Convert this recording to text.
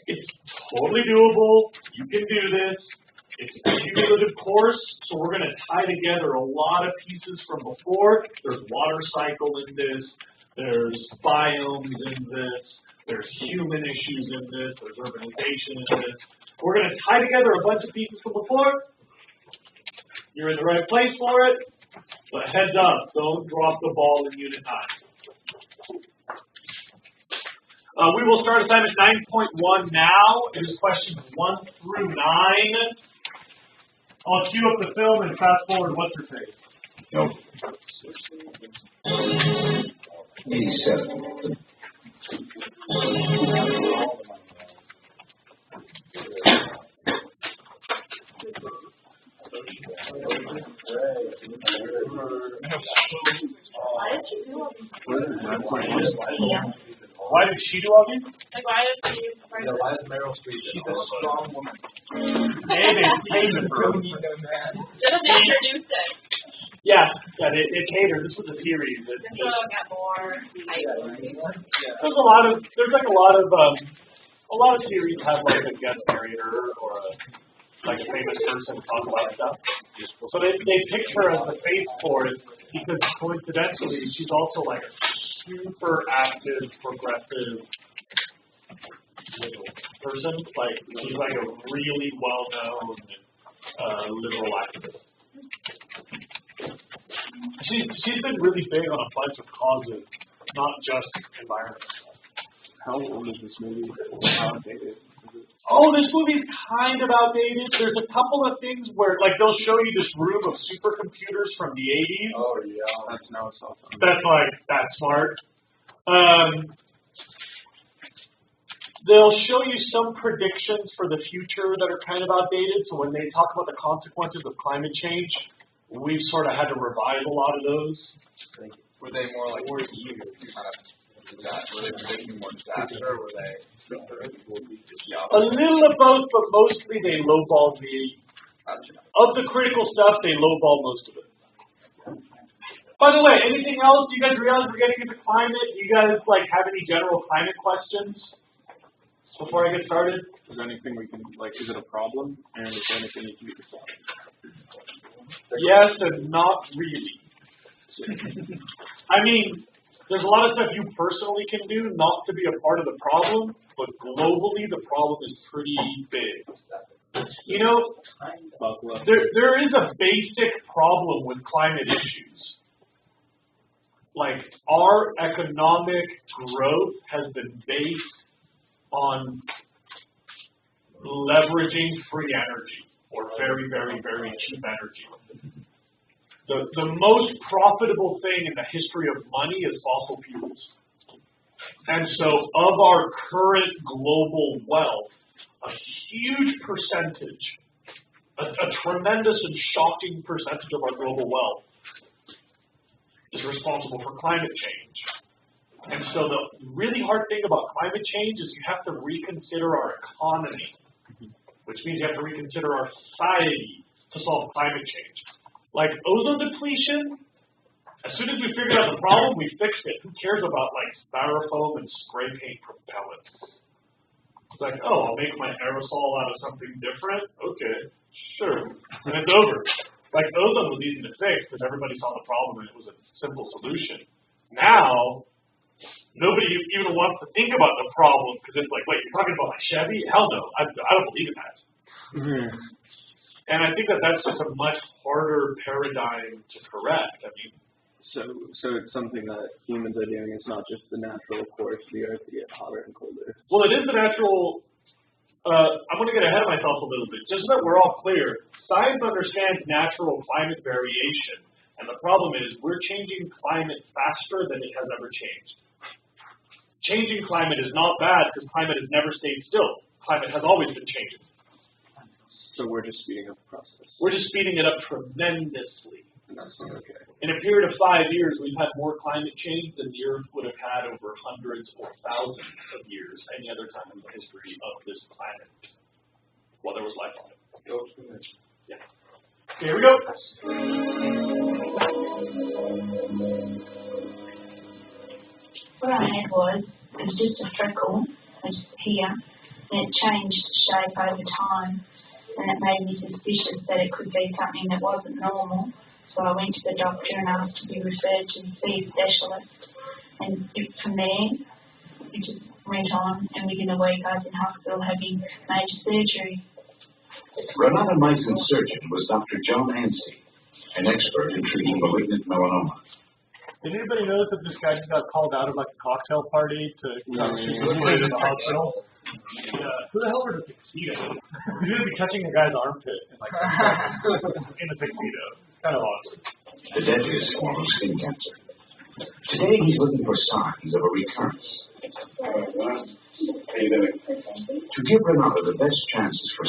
It's totally doable. You can do this. It's a cumulative course, so we're going to tie together a lot of pieces from before. There's water cycle in this. There's biomes in this. There's human issues in this. There's urbanization in this. We're going to tie together a bunch of pieces from before. You're in the right place for it, but heads up, don't drop the ball in Unit 9. We will start assignment 9.1 now. It is questions 1 through 9. I'll cue up the film and fast forward what's her face. Nope. 87. Why did she do all these? Like, why is Meryl Streep? She's a strong woman. They paid her. Just introduced it. Yeah, they paid her. This was a series. This will get more hype. There's a lot of series have like a guest narrator or a famous person talk about stuff. So they picked her as the face for it because coincidentally she's also like a super active, progressive person. Like she's like a really well-known liberal activist. She's been really big on a bunch of causes, not just environment. How old is this movie? How outdated is it? Oh, this movie's kind of outdated. There's a couple of things where, like, they'll show you this room of supercomputers from the 80s. Oh, yeah. That's now it's all done. That's smart. They'll show you some predictions for the future that are kind of outdated. So when they talk about the consequences of climate change, we've sort of had to revise a lot of those. Were they more like evil kind of disaster? Were they predicting more disaster, or were they? A little of both, but mostly they lowball of the critical stuff, they lowball most of it. By the way, anything else? You guys realize we're getting into climate? You guys have any general climate questions before I get started? Is there anything we can is it a problem, and is there anything that can be solved? Yes, and not really. I mean, there's a lot of stuff you personally can do not to be a part of the problem, but globally the problem is pretty big. You know, there is a basic problem with climate issues. Like, our economic growth has been based on leveraging free energy or very, very, very cheap energy. The most profitable thing in the history of money is fossil fuels. And so of our current global wealth, a huge percentage, a tremendous and shocking percentage of our global wealth is responsible for climate change. And so the really hard thing about climate change is you have to reconsider our economy, which means you have to reconsider our society to solve climate change. Like ozone depletion, as soon as we figured out the problem, we fixed it. Who cares about styrofoam and spray paint propellants? It's like, oh, I'll make my aerosol out of something different? Okay, sure. And it's over. Ozone was easy to fix because everybody saw the problem and it was a simple solution. Now, nobody even wants to think about the problem because it's like, wait, you're talking about my Chevy? Hell no, I don't believe in that. Mm-hmm. And I think that's just a much harder paradigm to correct. I mean, so it's something that humans are doing. It's not just the natural course of the Earth to get hotter and colder. Well, it is the natural. I'm going to get ahead of myself a little bit. Just so that we're all clear, science understands natural climate variation, and the problem is we're changing climate faster than it has ever changed. Changing climate is not bad because climate has never stayed still. Climate has always been changing. So we're just speeding up the process. We're just speeding it up tremendously. And that's not okay. In a period of 5 years, we've had more climate change than the Earth would have had over hundreds or thousands of years any other time in the history of this planet while there was life on it. Yeah. Okay, here we go. What I had was just a trickle. I just appear, and it changed shape over time, and it made me suspicious that it could be something that wasn't normal. So I went to the doctor and asked to be referred to see a specialist. And from there, it just went on, and within a week I was in hospital having major surgery. Renata Mason's surgeon was Dr. John Anstie, an expert in treating malignant melanoma. Did anybody notice that this guy just got called out of like a cocktail party to come shoot the blade in the hospital? Yeah. Who the hell were the tuxedo? He's gonna be touching a guy's armpit in like in a tuxedo. Kind of awesome. The deadliest form of skin cancer. Today he's looking for signs of a recurrence. To give Renata the best chances for